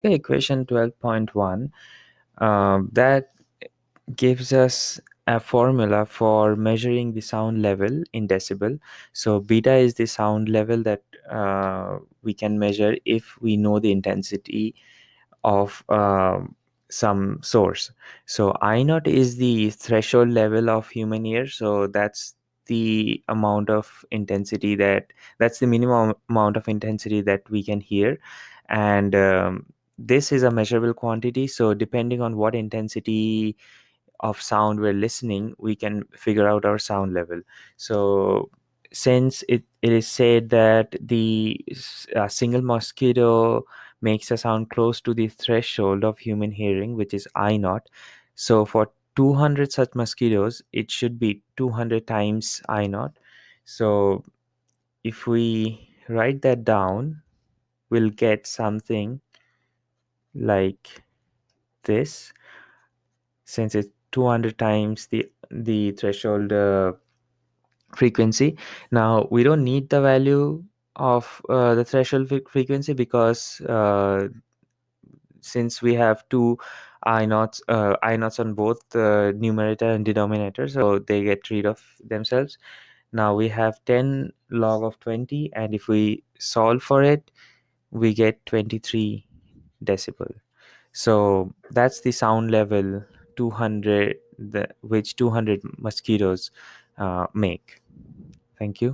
Okay, equation 12.1 that gives us a formula for measuring the sound level in decibel. So beta is the sound level that we can measure if we know the intensity of some source. So I naught is the threshold level of human ear. So that's the amount of intensity that's the minimum amount of intensity that we can hear. And this is a measurable quantity. So depending on what intensity of sound we're listening, we can figure out our sound level. So since it is said that the single mosquito makes a sound close to the threshold of human hearing, which is I naught. So for 200 such mosquitoes, it should be 200 times I naught. So if we write that down, we'll get something like this. Since it's 200 times the threshold frequency. Now we don't need the value of the threshold frequency because since we have two I naughts on both the numerator and denominator, so they get rid of themselves. Now we have 10 log of 20, and if we solve for it, we get 23 decibel. So that's the sound level 200, which 200 mosquitoes make. Thank you.